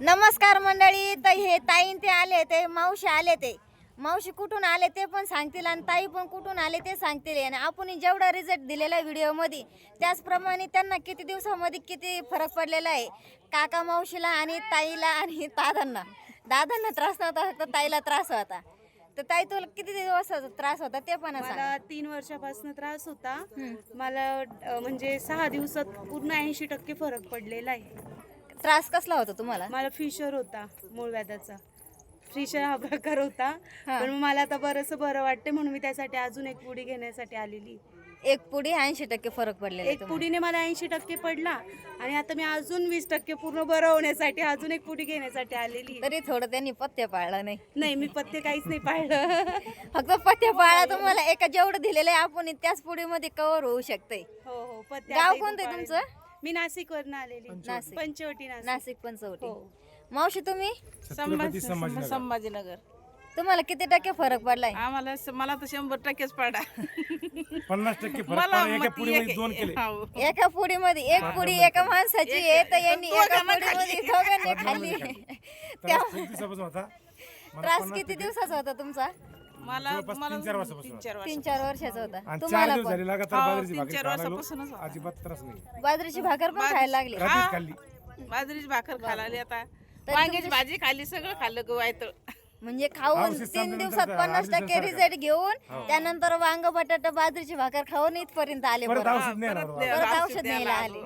नमस्कार मंडळी. तर हे ताईन ते आले, ते मावशी आले, ते मावशी कुठून आले ते पण सांगतील आणि ताई पण कुठून आले ते सांगतील. आणि आपण जेवढा रिझल्ट दिलेला व्हिडिओमध्ये त्याचप्रमाणे त्यांना किती दिवसामध्ये किती फरक पडलेला आहे. काका मावशीला आणि ताईला आणि दादांना त्रास नव्हता, फक्त ताईला त्रास होता. तर ताई तुला किती दिवसाचा त्रास होता ते पण सांग. मला 3 वर्षापासून त्रास होता. मला म्हणजे 6 दिवसात पूर्ण 80% फरक पडलेला आहे. त्रास कसला होता तुम्हाला? मला फिशर होता, मूळव्याधाचा फिशर हा प्रकार होता. पण मला आता बरं वाटते म्हणून मी त्यासाठी अजून एक पुडी घेण्यासाठी आलेली. एक पुडी 80% फरक पडलेला एक पुडीने मला 80% पडला आणि आता मी अजून 20% पूर्ण बरं होण्यासाठी अजून एक पुडी घेण्यासाठी आलेली. तरी थोडं त्यांनी पथ्य पाळला नाही. नाही, मी पथ्य काहीच नाही पाळलं. फक्त पथ्य पाळा. तुम्हाला एका जेवढं दिलेलं आहे आपण त्याच पुडीमध्ये कव्हर होऊ शकते. हो हो, पथ्य. गाव कोणतं आहे तुमचं? मी नाशिकवरून आलेली. नाशिक. पंचवटी, नाशिक पंचवटी. हो. मावशी तुम्ही? संभाजीनगर. तुम्हाला किती टक्के फरक पडलाय? मला तर 100%च पडा. 50% फरक पडला. एका पुडीमध्ये 2 केले. एका पुडीमध्ये एक पुडी एका माणसाची आहे, तर यांनी एका पुडीमध्ये दोघांनी खाल्ली. त्रास खूप दिवसापासून होता. त्रास किती दिवसाचा होता तुमचा? मला 3-4 वर्षापासून. 3-4 वर्षाचा होता. 4 तुम्हाला दिवस पण झाले लगातार बाजरीची भाकरी 3-4 खायला लागलो. वर्षापासूनच होता. अजिबात त्रास नाही. बाजरीची भाकर पण खायला लागली. रात्रीच खाल्ली. बाजरीची भाकर खायला आली आता. वांग्याची भाजी खाल्ली, सगळं खाल्लं गवायचं. म्हणजे खाऊन 3 दिवसात 50% रिझल्ट घेऊन त्यानंतर वांग बटाटा बाजरीची भाकर खाऊन इथपर्यंत आले. परत परत औषध नाही येणार बाबा. औषध न्यायला आले.